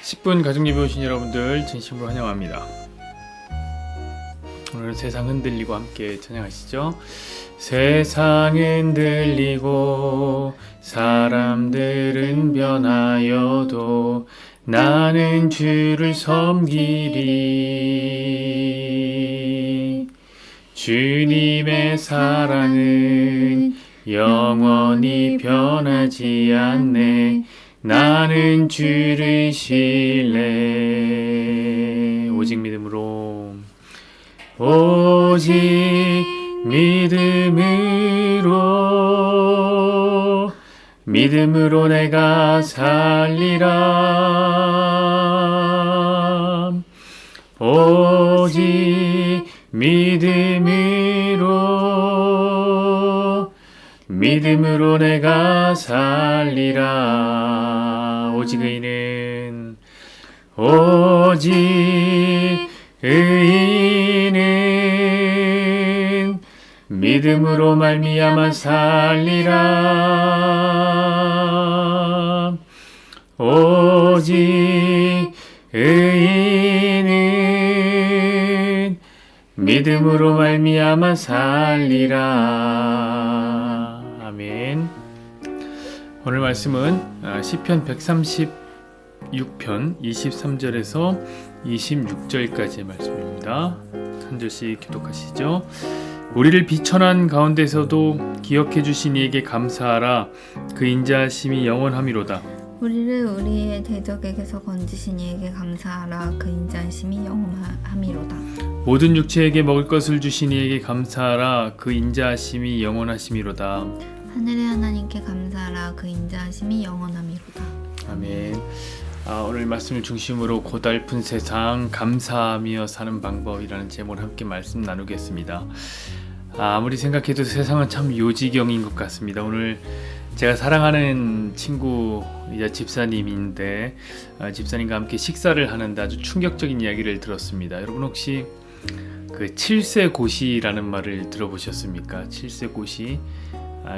10분 가정예배 오신 여러분들 진심으로 환영합니다. 오늘 세상 흔들리고 함께 찬양하시죠. 세상 흔들리고 사람들은 변하여도 나는 주를 섬기리. 주님의 사랑은 영원히 변하지 않네. 나는 주를 신뢰. 오직 믿음으로, 오직 믿음으로 내가 살리라. 오직 믿음으로 내가 살리라. 오직 의인은 믿음으로 말미암아 살리라. 오직 의인은 믿음으로 말미암아 살리라. 아멘. 오늘 말씀은 시편 136편 23절에서 26절까지의 말씀입니다. 한 절씩 교독하시죠. 우리를 비천한 가운데서도 기억해 주신 이에게 감사하라. 그 인자하심이 영원함이로다. 우리를 우리의 대적에게서 건지신 이에게 감사하라. 그 인자하심이 영원함이로다. 모든 육체에게 먹을 것을 주신 이에게 감사하라. 그 인자하심이 영원하심이로다. 하늘의 하나님께 감사하라. 그 인자하심이 영원함이로다. 아멘. 오늘 말씀을 중심으로 고달픈 세상 감사하며 사는 방법이라는 제목으로 함께 말씀 나누겠습니다. 아무리 생각해도 세상은 참 요지경인 것 같습니다. 오늘 제가 사랑하는 친구이자 집사님인데 집사님과 함께 식사를 하는데 아주 충격적인 이야기를 들었습니다. 여러분 혹시 그 칠세고시라는 말을 들어보셨습니까? 칠세고시.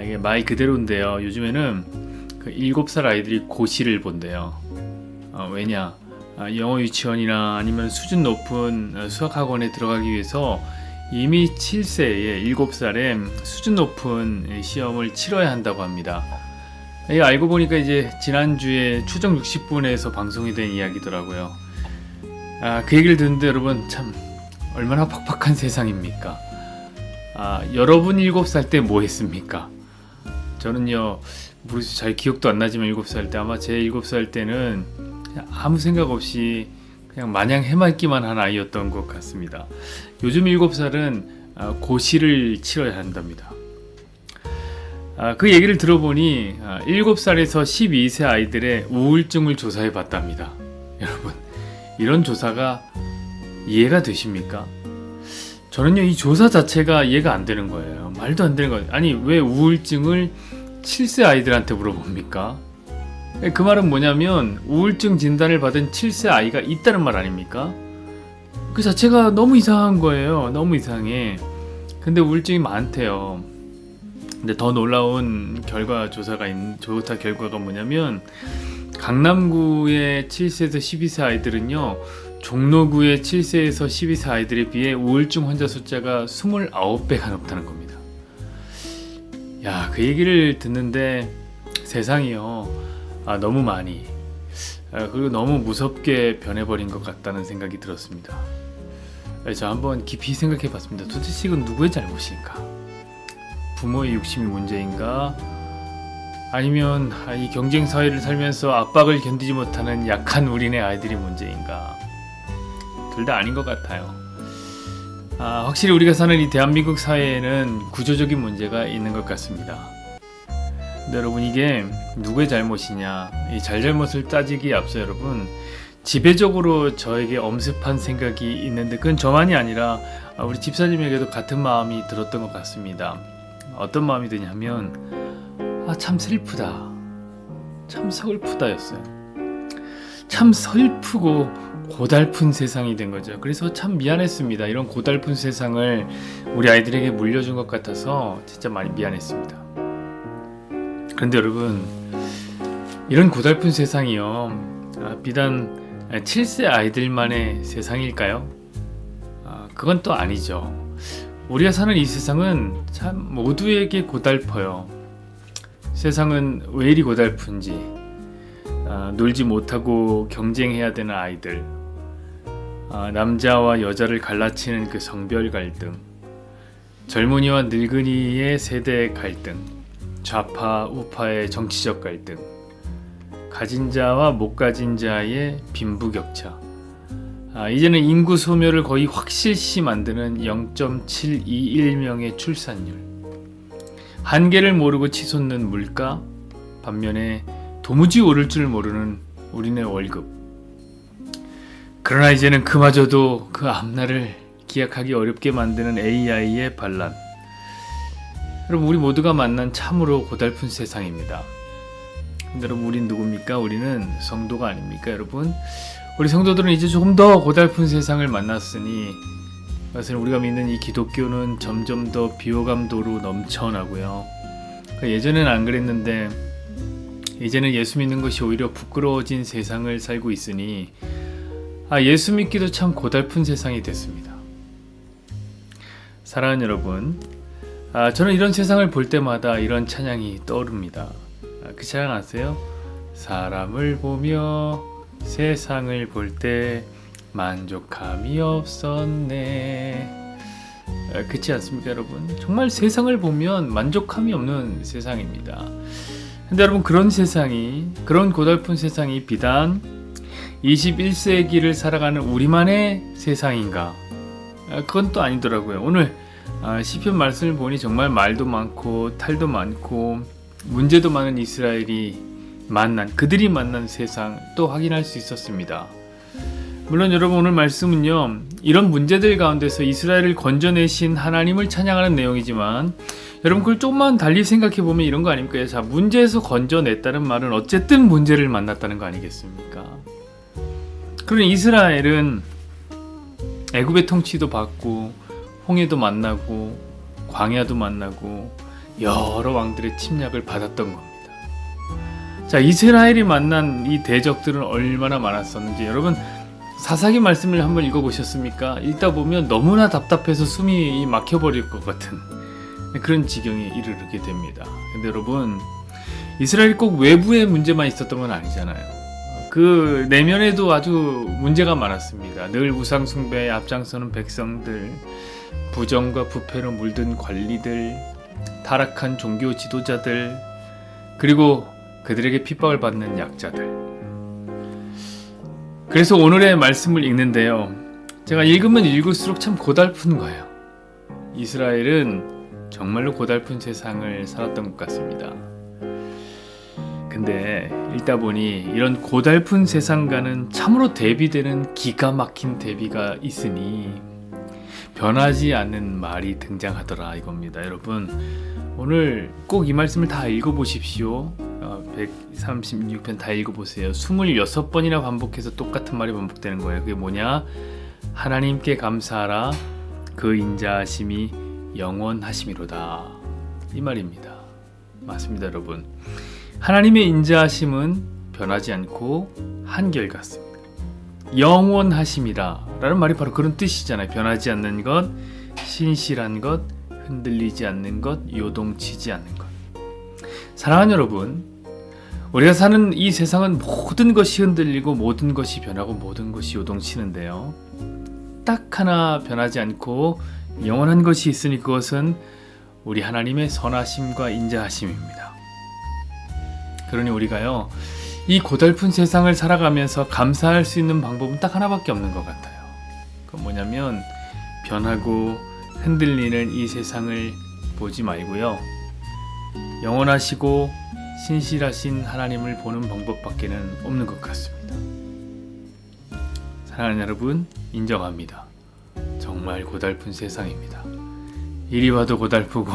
이게 말 그대로인데요. 요즘에는 그 7살 아이들이 고시를 본대요. 왜냐? 영어 유치원이나 아니면 수준 높은 수학학원에 들어가기 위해서 이미 7세에 7살에 수준 높은 시험을 치러야 한다고 합니다. 알고 보니까 이제 지난주에 추정 60분에서 방송이 된 이야기더라고요. 그 얘기를 듣는데 여러분 참 얼마나 팍팍한 세상입니까? 여러분 7살 때 뭐 했습니까? 저는요 모르겠어요. 잘 기억도 안 나지만 7살 때 아마 제 7살 때는 그냥 아무 생각 없이 그냥 마냥 해맑기만 한 아이였던 것 같습니다. 요즘 7살은 고시를 치러야 한답니다. 그 얘기를 들어보니 7살에서 12세 아이들의 우울증을 조사해 봤답니다. 여러분 이런 조사가 이해가 되십니까? 저는요 이 조사 자체가 이해가 안 되는 거예요. 말도 안 되는 거예요. 아니 왜 우울증을 7세 아이들한테 물어봅니까? 그 말은 뭐냐면 우울증 진단을 받은 7세 아이가 있다는 말 아닙니까? 그 자체가 너무 이상한 거예요. 너무 이상해. 근데 우울증이 많대요. 근데 더 놀라운 조사 결과가 뭐냐면 강남구의 7세에서 12세 아이들은요 종로구의 7세에서 12세 아이들에 비해 우울증 환자 숫자가 29배가 높다는 겁니다. 그 얘기를 듣는데 세상이요 너무 많이 그리고 너무 무섭게 변해버린 것 같다는 생각이 들었습니다. 저 한번 깊이 생각해 봤습니다. 도대체 이건 누구의 잘못일까? 부모의 욕심이 문제인가? 아니면 이 경쟁 사회를 살면서 압박을 견디지 못하는 약한 우리네 아이들이 문제인가? 둘 다 아닌 것 같아요. 확실히 우리가 사는 이 대한민국 사회에는 구조적인 문제가 있는 것 같습니다. 근데 여러분 이게 누구의 잘못이냐? 이 잘잘못을 따지기에 앞서 여러분 지배적으로 저에게 엄습한 생각이 있는데 그건 저만이 아니라 우리 집사님에게도 같은 마음이 들었던 것 같습니다. 어떤 마음이 드냐면 참 슬프다. 참 서글프다였어요. 참 슬프고 고달픈 세상이 된 거죠. 그래서 참 미안했습니다. 이런 고달픈 세상을 우리 아이들에게 물려준 것 같아서 진짜 많이 미안했습니다. 그런데 여러분 이런 고달픈 세상이요 비단 7세 아이들만의 세상일까요? 그건 또 아니죠. 우리가 사는 이 세상은 참 모두에게 고달퍼요. 세상은 왜 이리 고달픈지, 놀지 못하고 경쟁해야 되는 아이들, 남자와 여자를 갈라치는 그 성별 갈등, 젊은이와 늙은이의 세대 갈등, 좌파 우파의 정치적 갈등, 가진 자와 못 가진 자의 빈부격차, 이제는 인구 소멸을 거의 확실시 만드는 0.721명의 출산율, 한계를 모르고 치솟는 물가, 반면에 도무지 오를 줄 모르는 우리네 월급. 그러나 이제는 그마저도 그 앞날을 기약하기 어렵게 만드는 AI의 반란. 여러분, 우리 모두가 만난 참으로 고달픈 세상입니다. 근데 여러분, 우린 누굽니까? 우리는 성도가 아닙니까, 여러분? 우리 성도들은 이제 조금 더 고달픈 세상을 만났으니 사실 우리가 믿는 이 기독교는 점점 더 비호감도로 넘쳐나고요. 예전에는 안 그랬는데 이제는 예수 믿는 것이 오히려 부끄러워진 세상을 살고 있으니 예수 믿기도 참 고달픈 세상이 됐습니다. 사랑하는 여러분, 저는 이런 세상을 볼 때마다 이런 찬양이 떠오릅니다. 그 찬양 아세요? 사람을 보며 세상을 볼 때 만족함이 없었네. 그렇지 않습니까, 여러분? 정말 세상을 보면 만족함이 없는 세상입니다. 근데 여러분, 그런 고달픈 세상이 비단 21세기를 살아가는 우리만의 세상인가? 그건 또 아니더라고요. 오늘 시편 말씀을 보니 정말 말도 많고 탈도 많고 문제도 많은 그들이 만난 세상 또 확인할 수 있었습니다. 물론 여러분, 오늘 말씀은요, 이런 문제들 가운데서 이스라엘을 건져내신 하나님을 찬양하는 내용이지만 여러분, 그걸 조금만 달리 생각해보면 이런 거 아닙니까? 자, 문제에서 건져냈다는 말은 어쨌든 문제를 만났다는 거 아니겠습니까? 그러니 이스라엘은 애굽의 통치도 받고 홍해도 만나고 광야도 만나고 여러 왕들의 침략을 받았던 겁니다. 자, 이스라엘이 만난 이 대적들은 얼마나 많았었는지 여러분, 사사기 말씀을 한번 읽어보셨습니까? 읽다 보면 너무나 답답해서 숨이 막혀버릴 것 같은 그런 지경에 이르게 됩니다. 근데 여러분, 이스라엘이 꼭 외부의 문제만 있었던 건 아니잖아요. 그 내면에도 아주 문제가 많았습니다. 늘 우상 숭배에 앞장서는 백성들, 부정과 부패로 물든 관리들, 타락한 종교 지도자들, 그리고 그들에게 핍박을 받는 약자들. 그래서 오늘의 말씀을 읽는데요, 제가 읽으면 읽을수록 참 고달픈 거예요. 이스라엘은 정말로 고달픈 세상을 살았던 것 같습니다. 근데 읽다 보니 이런 고달픈 세상과는 참으로 대비되는 기가 막힌 대비가 있으니 변하지 않는 말이 등장하더라 이겁니다. 여러분, 오늘 꼭 이 말씀을 다 읽어보십시오. 136편 다 읽어보세요. 26번이나 반복해서 똑같은 말이 반복되는 거예요. 그게 뭐냐? 하나님께 감사하라. 그 인자하심이 영원하심이로다. 이 말입니다. 맞습니다, 여러분. 하나님의 인자하심은 변하지 않고 한결같습니다. 영원하심이라 라는 말이 바로 그런 뜻이잖아요. 변하지 않는 것, 신실한 것, 흔들리지 않는 것, 요동치지 않는 것. 사랑하는 여러분, 우리가 사는 이 세상은 모든 것이 흔들리고 모든 것이 변하고 모든 것이 요동치는데요, 딱 하나 변하지 않고 영원한 것이 있으니 그것은 우리 하나님의 선하심과 인자하심입니다. 그러니 우리가요, 이 고달픈 세상을 살아가면서 감사할 수 있는 방법은 딱 하나밖에 없는 것 같아요. 그건 뭐냐면 변하고 흔들리는 이 세상을 보지 말고요, 영원하시고 신실하신 하나님을 보는 방법밖에는 없는 것 같습니다. 사랑하는 여러분, 인정합니다. 정말 고달픈 세상입니다. 이리 봐도 고달프고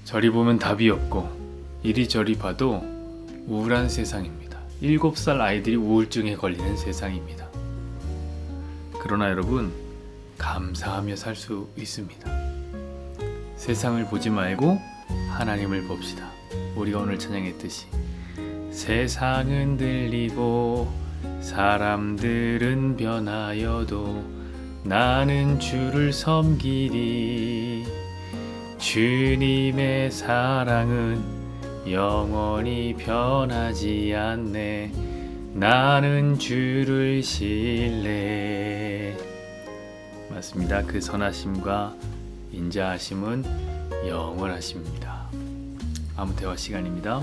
저리 보면 답이 없고 이리저리 봐도 우울한 세상입니다. 7살 아이들이 우울증에 걸리는 세상입니다. 그러나 여러분, 감사하며 살 수 있습니다. 세상을 보지 말고 하나님을 봅시다. 우리가 오늘 찬양했듯이 세상은 들리고 사람들은 변하여도 나는 주를 섬기리. 주님의 사랑은 영원히 변하지 않네. 나는 주를 신뢰. 맞습니다. 그 선하심과 인자하심은 영원하십니다. 아무 대화 시간입니다.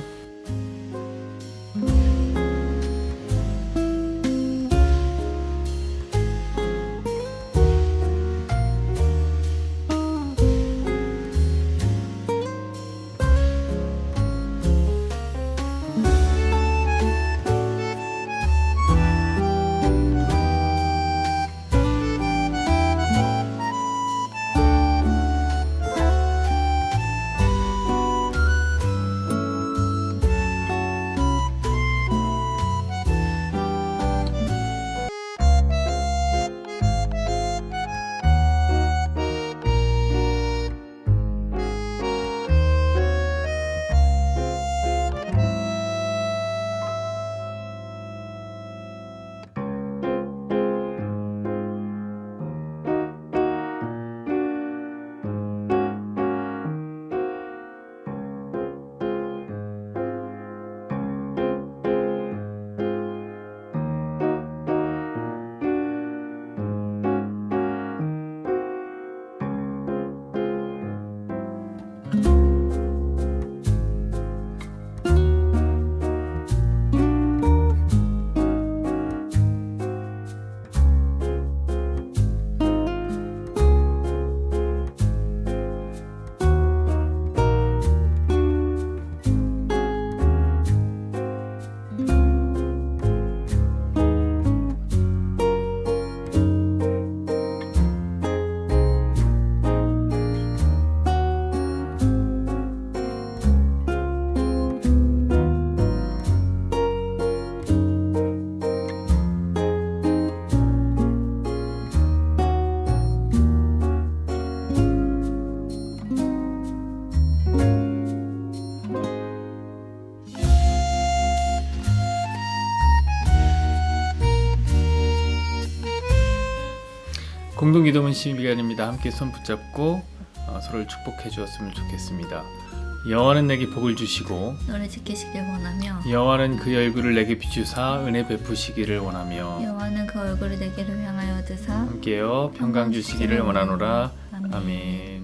공동기도문 시간입니다. 함께 손 붙잡고 서로를 축복해 주었으면 좋겠습니다. 여호와는 내게 복을 주시고 너를 지키시길 원하며 여호와는 그 얼굴을 내게 비추사 은혜 베푸시기를 원하며 여호와는 그 얼굴을 내게로 향하여 드사 함께여 평강 주시기를 원하노라. 아멘.